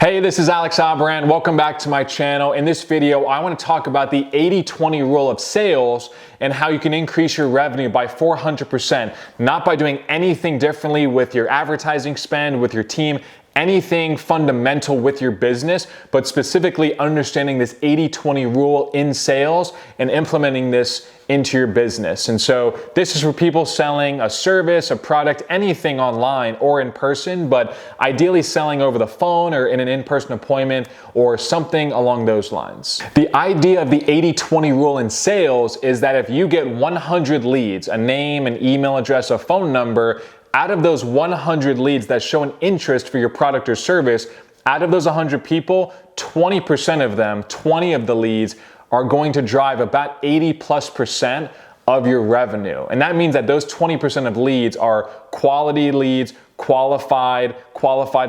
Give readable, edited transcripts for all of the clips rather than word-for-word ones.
Hey, this is Alex Abraham. Welcome back to my channel. In this video, I want to talk about the 80-20 rule of sales and how you can increase your revenue by 400%, not by doing anything differently with your advertising spend, with your team, anything fundamental with your business, but specifically understanding this 80-20 rule in sales and implementing this into your business. And so this is for people selling a service, a product, anything online or in person, but ideally selling over the phone or in an in-person appointment or something along those lines. The idea of the 80-20 rule in sales is that if you get 100 leads, a name, an email address, a phone number, out of those 100 leads that show an interest for your product or service, out of those 100 people, 20% of them, 20 of the leads are going to drive about 80+% of your revenue. And that means that those 20% of leads are quality leads, qualified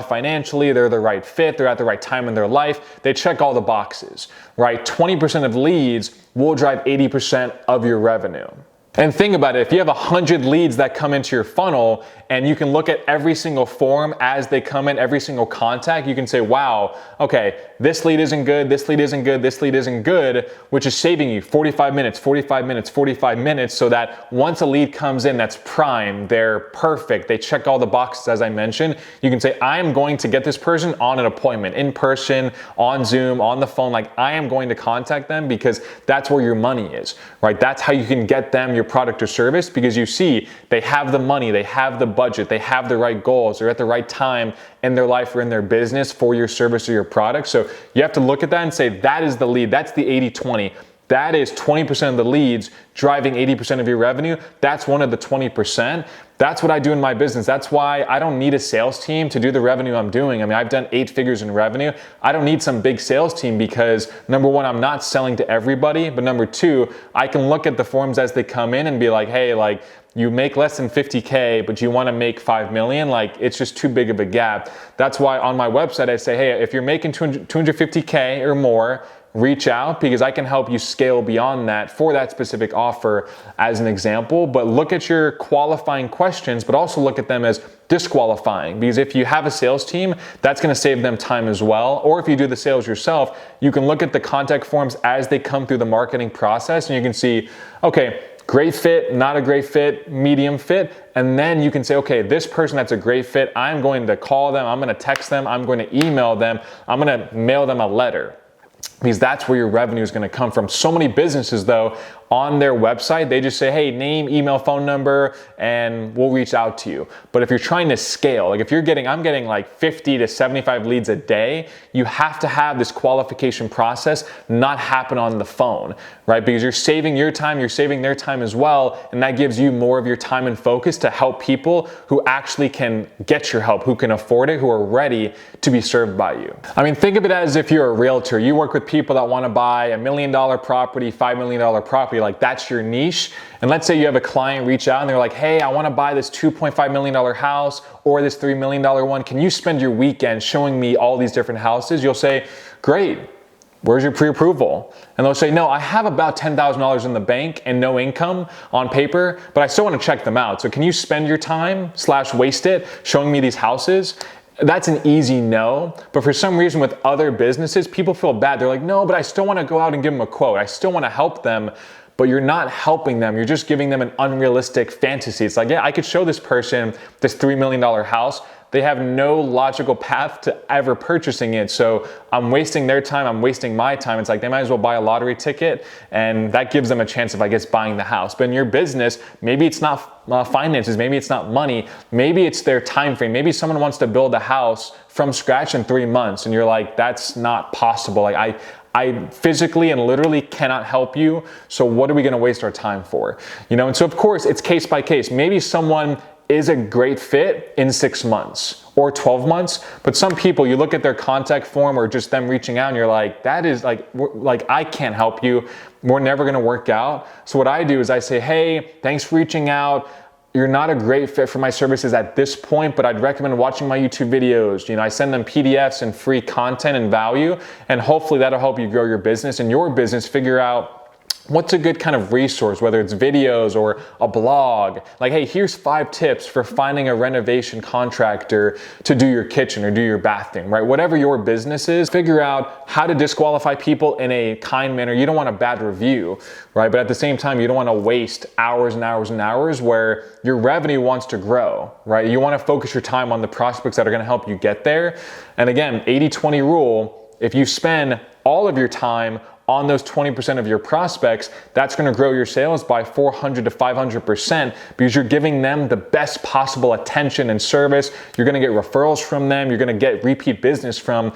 financially, they're the right fit, they're at the right time in their life, they check all the boxes, right? 20% of leads will drive 80% of your revenue. And think about it, if you have 100 leads that come into your funnel and you can look at every single form as they come in, every single contact, you can say, wow, okay, this lead isn't good, this lead isn't good, this lead isn't good, which is saving you 45 minutes, 45 minutes, 45 minutes, so that once a lead comes in that's prime, they're perfect, they check all the boxes as I mentioned, you can say, I am going to get this person on an appointment, in person, on Zoom, on the phone, like I am going to contact them because that's where your money is, right? That's how you can get them your product or service, because you see they have the money, they have the budget, they have the right goals, they're at the right time in their life or in their business for your service or your product. So you have to look at that and say, that is the lead, that's the 80-20. That is 20% of the leads driving 80% of your revenue. That's one of the 20%. That's what I do in my business. That's why I don't need a sales team to do the revenue I'm doing. I mean, I've done 8 figures in revenue. I don't need some big sales team because number one, I'm not selling to everybody, but number two, I can look at the forms as they come in and be like, hey, like you make less than 50K, but you want to make 5 million, like it's just too big of a gap. That's why on my website, I say, hey, if you're making 250K or more, reach out because I can help you scale beyond that for that specific offer as an example. But look at your qualifying questions, but also look at them as disqualifying, because if you have a sales team, that's going to save them time as well. Or if you do the sales yourself, you can look at the contact forms as they come through the marketing process and you can see, okay, great fit, not a great fit, medium fit. And then you can say, okay, this person that's a great fit, I'm going to call them, I'm going to text them, I'm going to email them, I'm going to mail them a letter. Because that's where your revenue is going to come from. So many businesses though, on their website, they just say, hey, name, email, phone number, and we'll reach out to you. But if you're trying to scale, like if you're getting, I'm getting like 50 to 75 leads a day, you have to have this qualification process not happen on the phone, right? Because you're saving your time, you're saving their time as well, and that gives you more of your time and focus to help people who actually can get your help, who can afford it, who are ready to be served by you. I mean, think of it as if you're a realtor. You work with people that want to buy $1 million property, $5 million property, like that's your niche. And let's say you have a client reach out and they're like, hey, I want to buy this $2.5 million house or this $3 million one. Can you spend your weekend showing me all these different houses? You'll say, great. Where's your pre-approval? And they'll say, no, I have about $10,000 in the bank and no income on paper, but I still want to check them out. So can you spend your time / waste it showing me these houses? That's an easy no, but for some reason with other businesses, people feel bad. They're like, no, but I still want to go out and give them a quote. I still want to help them, but you're not helping them. You're just giving them an unrealistic fantasy. It's like, yeah, I could show this person this $3 million house. They have no logical path to ever purchasing it. So I'm wasting their time, I'm wasting my time. It's like they might as well buy a lottery ticket and that gives them a chance of, I guess, buying the house. But in your business, maybe it's not finances, maybe it's not money, maybe it's their time frame. Maybe someone wants to build a house from scratch in 3 months and you're like, that's not possible. Like I physically and literally cannot help you. So what are we going to waste our time for? You know, and so of course it's case by case. Maybe someone is a great fit in 6 months or 12 months. But some people, you look at their contact form or just them reaching out and you're like, that is like I can't help you. We're never going to work out. So what I do is I say, hey, thanks for reaching out. You're not a great fit for my services at this point, but I'd recommend watching my YouTube videos. You know, I send them PDFs and free content and value, and hopefully that'll help you grow your business and your business figure out what's a good kind of resource, whether it's videos or a blog? Like, hey, here's 5 tips for finding a renovation contractor to do your kitchen or do your bathroom, right? Whatever your business is, figure out how to disqualify people in a kind manner. You don't want a bad review, right? But at the same time, you don't want to waste hours and hours and hours where your revenue wants to grow, right? You want to focus your time on the prospects that are going to help you get there. And again, 80-20 rule, if you spend all of your time on those 20% of your prospects, that's going to grow your sales by 400 to 500% because you're giving them the best possible attention and service. You're going to get referrals from them. You're going to get repeat business from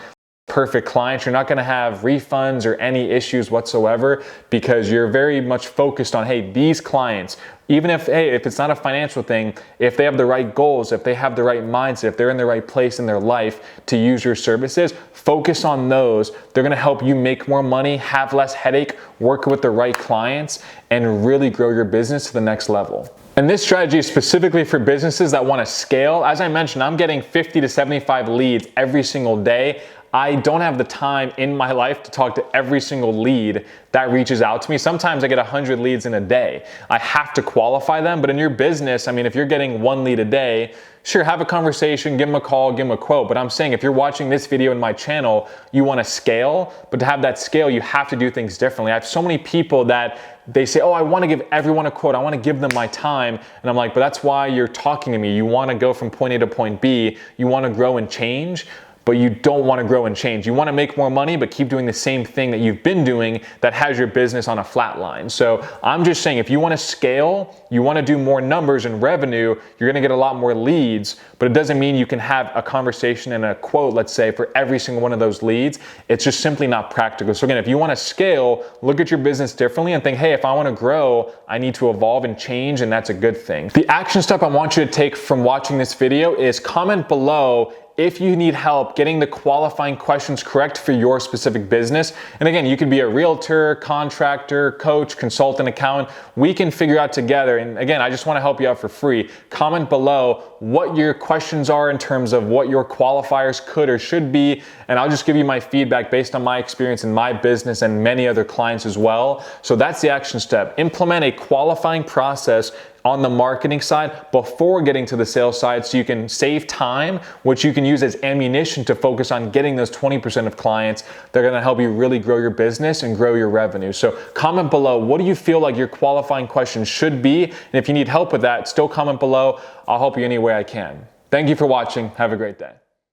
perfect clients. You're not going to have refunds or any issues whatsoever because you're very much focused on, hey, these clients, even if it's not a financial thing, if they have the right goals, if they have the right mindset, if they're in the right place in their life to use your services, focus on those. They're going to help you make more money, have less headache, work with the right clients, and really grow your business to the next level. And this strategy is specifically for businesses that want to scale. As I mentioned, I'm getting 50 to 75 leads every single day. I don't have the time in my life to talk to every single lead that reaches out to me. Sometimes I get 100 leads in a day. I have to qualify them, but in your business, I mean, if you're getting 1 lead a day, sure, have a conversation, give them a call, give them a quote. But I'm saying if you're watching this video in my channel, you want to scale, but to have that scale, you have to do things differently. I have so many people that they say, oh, I want to give everyone a quote. I want to give them my time. And I'm like, but that's why you're talking to me. You want to go from point A to point B. You want to grow and change, but you don't want to grow and change. You want to make more money, but keep doing the same thing that you've been doing that has your business on a flat line. So I'm just saying, if you want to scale, you want to do more numbers and revenue, you're going to get a lot more leads, but it doesn't mean you can have a conversation and a quote, let's say, for every single one of those leads. It's just simply not practical. So again, if you want to scale, look at your business differently and think, hey, if I want to grow, I need to evolve and change, and that's a good thing. The action step I want you to take from watching this video is comment below if you need help getting the qualifying questions correct for your specific business. And again, you could be a realtor, contractor, coach, consultant, accountant. We can figure out together. And again, I just want to help you out for free. Comment below what your questions are in terms of what your qualifiers could or should be. And I'll just give you my feedback based on my experience in my business and many other clients as well. So that's the action step. Implement a qualifying process on the marketing side before getting to the sales side so you can save time, which you can use as ammunition to focus on getting those 20% of clients. They're gonna help you really grow your business and grow your revenue. So comment below, what do you feel like your qualifying questions should be? And if you need help with that, still comment below. I'll help you any way I can. Thank you for watching. Have a great day.